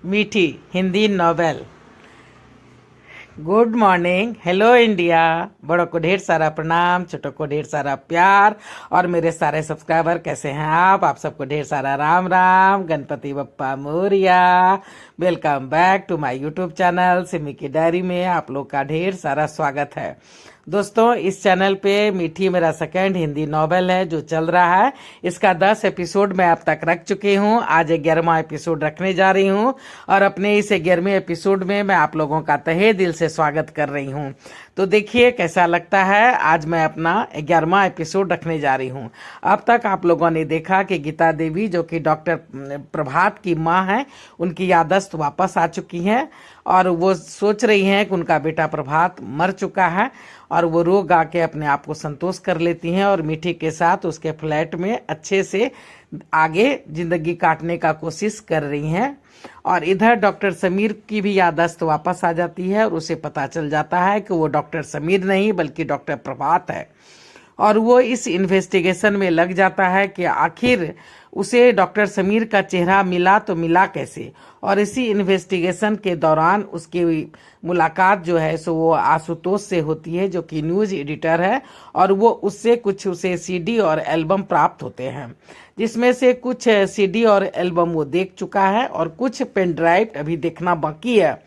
मीठी Hindi novel. Good morning, hello India. बड़ों को ढेर सारा प्रणाम, छोटों को ढेर सारा प्यार। और मेरे सारे सब्सक्राइबर कैसे हैं आप सबको ढेर सारा Ram Ram, Ganpati Bappa Morya. Welcome back to my YouTube channel Simi की डायरी में आप लोग का ढेर सारा स्वागत है। दोस्तों, इस चैनल पे मीठी मेरा सेकंड हिंदी नॉवेल है जो चल रहा है। इसका 10 एपिसोड मैं अब तक रख चुकी हूँ। आज 11वां एपिसोड रखने जा रही हूँ और अपने इस 11वें एपिसोड में मैं आप लोगों का तहे दिल से स्वागत कर रही हूँ। तो देखिए कैसा लगता है। आज मैं अपना 11वां एपिसोड रखने जा रही हूँ। अब तक आप लोगों ने देखा कि गीता देवी जो कि डॉक्टर प्रभात की माँ है, उनकी याददाश्त वापस आ चुकी है और वो सोच रही हैं कि उनका बेटा प्रभात मर चुका है और वो रो गा के अपने आप को संतोष कर लेती हैं और मीठी के साथ उसके फ्लैट में अच्छे से आगे जिंदगी काटने का कोशिश कर रही हैं। और इधर डॉक्टर समीर की भी याददाश्त वापस आ जाती है और उसे पता चल जाता है कि वो डॉक्टर समीर नहीं बल्कि डॉक्टर प्रभात है। और वो इस इन्वेस्टिगेशन में लग जाता है कि आखिर उसे डॉक्टर समीर का चेहरा मिला तो मिला कैसे। और इसी इन्वेस्टिगेशन के दौरान उसकी मुलाकात जो है सो वो आशुतोष से होती है जो कि न्यूज़ एडिटर है। और वो उससे कुछ उसे सीडी और एल्बम प्राप्त होते हैं, जिसमें से कुछ सीडी और एल्बम वो देख चुका है और कुछ पेन ड्राइव अभी देखना बाकी है।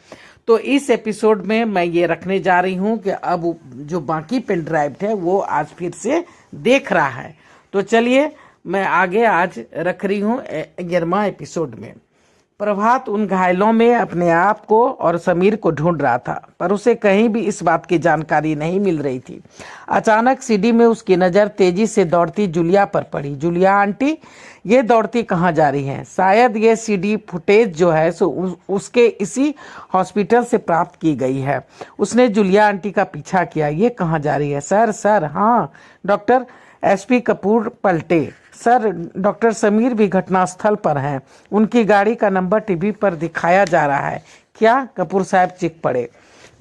तो इस एपिसोड में मैं ये रखने जा रही हूँ कि अब जो बाकी पेन ड्राइव है वो आज फिर से देख रहा है। तो चलिए मैं आगे आज रख रही हूँ 11वां एपिसोड में। प्रभात उन घायलों में अपने आप को और समीर को ढूंढ रहा था, पर उसे कहीं भी इस बात की जानकारी नहीं मिल रही थी। अचानक सीढ़ी में उसकी नज़र तेजी से दौड़ती जूलिया पर पड़ी। जूलिया आंटी, ये दौड़ती कहाँ जा रही हैं? शायद ये सीडी फुटेज जो है सो उसके इसी हॉस्पिटल से प्राप्त की गई है। उसने जूलिया आंटी का पीछा किया। ये कहाँ जा रही है? सर हाँ डॉक्टर। एसपी कपूर पलटे। सर, डॉक्टर समीर भी घटनास्थल पर हैं। उनकी गाड़ी का नंबर टीवी पर दिखाया जा रहा है। क्या? कपूर साहब चीख पड़े।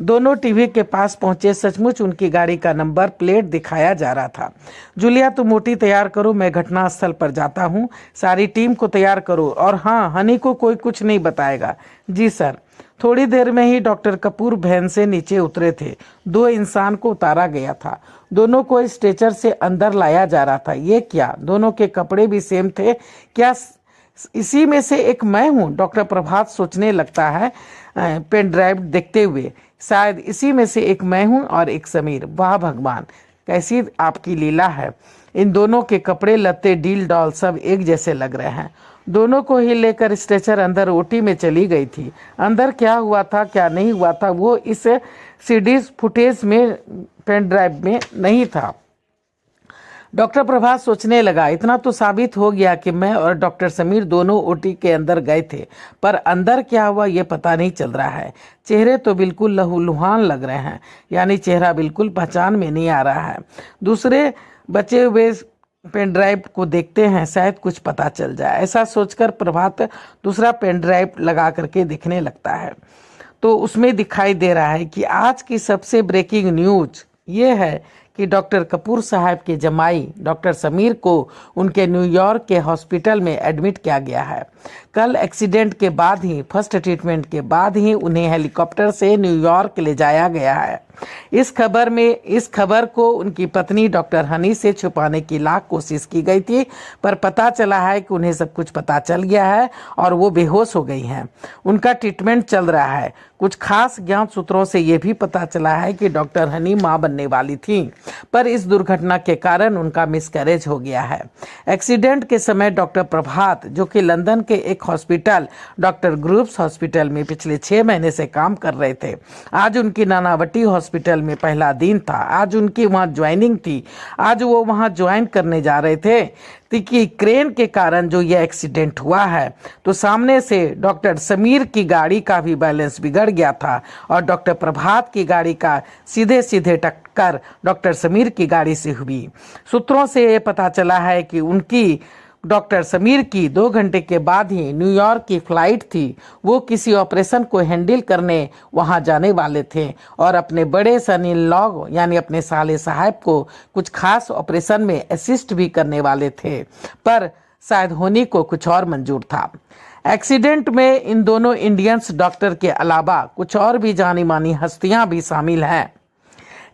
दोनों टीवी के पास पहुंचे। सचमुच उनकी गाड़ी का नंबर प्लेट दिखाया जा रहा था। जूलिया, तुम मोटी तैयार करो, मैं घटनास्थल पर जाता हूं। सारी टीम को तैयार करो। और हाँ, हनी को कोई कुछ नहीं बताएगा। जी सर। थोड़ी देर में ही डॉक्टर कपूर वैन से नीचे उतरे थे। 2 इंसान को उतारा गया था। दोनों को स्ट्रेचर से अंदर लाया जा रहा था। ये क्या? दोनों के कपड़े भी सेम थे। क्या इसी में से एक मैं हूँ? डॉक्टर प्रभात सोचने लगता है पेन ड्राइव देखते हुए। शायद इसी में से एक मैं हूँ और एक समीर। वाह भगवान, कैसी आपकी लीला है। इन दोनों के कपड़े लत्ते डील डॉल सब एक जैसे लग रहे हैं। दोनों को ही लेकर स्ट्रेचर अंदर ओटी में चली गई थी। अंदर क्या हुआ था क्या नहीं हुआ था वो इस सीडी फुटेज में पेन ड्राइव में नहीं था। डॉक्टर प्रभात सोचने लगा, इतना तो साबित हो गया कि मैं और डॉक्टर समीर दोनों ओटी के अंदर गए थे, पर अंदर क्या हुआ ये पता नहीं चल रहा है। चेहरे तो बिल्कुल लहूलुहान लग रहे हैं, यानी चेहरा बिल्कुल पहचान में नहीं आ रहा है। दूसरे बचे हुए पेन ड्राइव को देखते हैं, शायद कुछ पता चल जाए। ऐसा सोचकर प्रभात दूसरा पेन ड्राइव लगा करके दिखने लगता है। तो उसमें दिखाई दे रहा है कि आज की सबसे ब्रेकिंग न्यूज ये है कि डॉक्टर कपूर साहब के जमाई डॉक्टर समीर को उनके न्यूयॉर्क के हॉस्पिटल में एडमिट किया गया है। कल एक्सीडेंट के बाद ही, फर्स्ट ट्रीटमेंट के बाद ही उन्हें हेलीकॉप्टर से न्यूयॉर्क ले जाया गया है। इस खबर को उनकी पत्नी डॉक्टर हनी से छुपाने की लाख कोशिश की गई थी, पर पता चला है कि उन्हें सब कुछ पता चल गया है और वो बेहोश हो गई हैं। उनका ट्रीटमेंट चल रहा है। कुछ खास ज्ञात सूत्रों से ये भी पता चला है कि डॉक्टर हनी मां बनने वाली थी, पर इस दुर्घटना के कारण उनका मिसकैरेज हो गया है। एक्सीडेंट के समय डॉक्टर प्रभात, जो कि लंदन के एक हॉस्पिटल डॉक्टर ग्रुप्स हॉस्पिटल में पिछले 6 महीने से काम कर रहे थे, आज उनकी नानावटी हॉस्पिटल में पहला दिन था। आज उनकी वहां ज्वाइनिंग थी। आज वो वहां ज्वाइन करने जा रहे थे कि क्रेन के कारण जो यह एक्सीडेंट हुआ है, तो सामने से डॉक्टर समीर की गाड़ी का भी बैलेंस बिगड़ गया था और डॉक्टर प्रभात की गाड़ी का सीधे सीधे टक्कर डॉक्टर समीर की गाड़ी से हुई। सूत्रों से ये पता चला है कि उनकी डॉक्टर समीर की 2 घंटे के बाद ही न्यूयॉर्क की फ्लाइट थी। वो किसी ऑपरेशन को हैंडल करने वहां जाने वाले थे और अपने बड़े सन इन लॉ यानी अपने साले साहब को कुछ खास ऑपरेशन में असिस्ट भी करने वाले थे, पर शायद होनी को कुछ और मंजूर था। एक्सीडेंट में इन दोनों इंडियंस डॉक्टर के अलावा कुछ और भी जानी मानी हस्तियां भी शामिल हैं।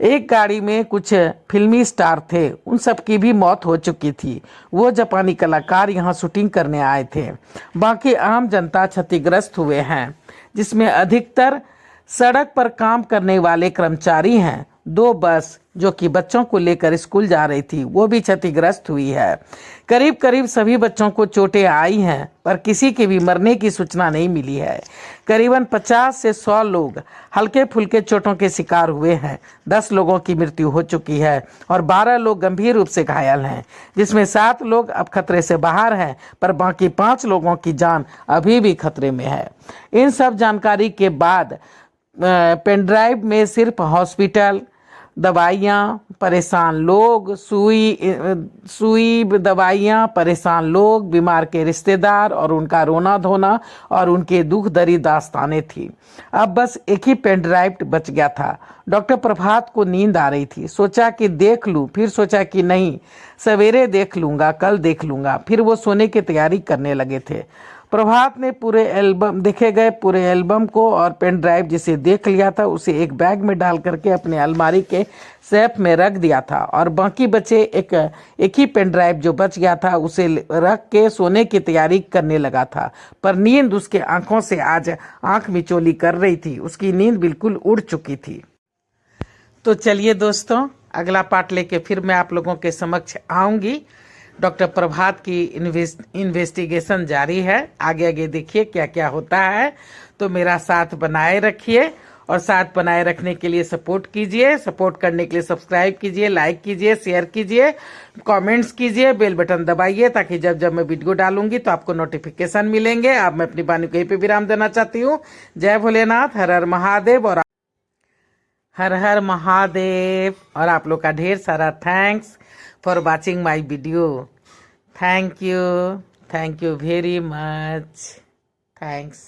एक गाड़ी में कुछ फिल्मी स्टार थे, उन सब की भी मौत हो चुकी थी। वो जापानी कलाकार यहाँ शूटिंग करने आए थे। बाकी आम जनता क्षतिग्रस्त हुए हैं, जिसमें अधिकतर सड़क पर काम करने वाले कर्मचारी हैं। 2 बस जो कि बच्चों को लेकर स्कूल जा रही थी, वो भी क्षतिग्रस्त हुई है। करीब करीब सभी बच्चों को चोटें आई हैं, पर किसी के भी मरने की सूचना नहीं मिली है। करीबन 50 से 100 लोग हल्के फुल्के चोटों के शिकार हुए हैं। 10 लोगों की मृत्यु हो चुकी है और 12 लोग गंभीर रूप से घायल हैं, जिसमें 7 लोग अब खतरे से बाहर हैं, पर बाकी 5 लोगों की जान अभी भी खतरे में है। इन सब जानकारी के बाद पेन ड्राइव में सिर्फ हॉस्पिटल, दवाइयाँ, परेशान लोग, सुई दवाइयाँ, परेशान लोग, बीमार के रिश्तेदार और उनका रोना धोना और उनके दुख दरी दास्तानें थी। अब बस एक ही पेन ड्राइव बच गया था। डॉक्टर प्रभात को नींद आ रही थी। सोचा कि देख लूँ, फिर सोचा कि नहीं, सवेरे देख लूँगा, कल देख लूँगा। फिर वो सोने की तैयारी करने लगे थे। प्रभात ने पूरे एल्बम को और पेन ड्राइव जिसे देख लिया था उसे एक बैग में डाल करके अपने अलमारी के सेफ में रख दिया था, और बाकी बचे एक ही पेन ड्राइव जो बच गया था उसे रख के सोने की तैयारी करने लगा था। पर नींद उसके आंखों से आज आंख मिचोली कर रही थी। उसकी नींद बिल्कुल उड़ चुकी थी। तो चलिए दोस्तों, अगला पार्ट लेके फिर मैं आप लोगों के समक्ष आऊँगी। डॉक्टर प्रभात की इन्वेस्टिगेशन जारी है। आगे आगे देखिए क्या क्या होता है। तो मेरा साथ बनाए रखिए, और साथ बनाए रखने के लिए सपोर्ट कीजिए। सपोर्ट करने के लिए सब्सक्राइब कीजिए, लाइक कीजिए, शेयर कीजिए, कमेंट्स कीजिए, बेल बटन दबाइए, ताकि जब जब मैं वीडियो डालूंगी तो आपको नोटिफिकेशन मिलेंगे। अब मैं अपनी वाणी को यहीं पे विराम देना चाहती हूँ। जय भोलेनाथ, हर हर महादेव, और हर हर महादेव। और आप लोग का ढेर सारा thanks for watching my video. Thank you very much. Thanks.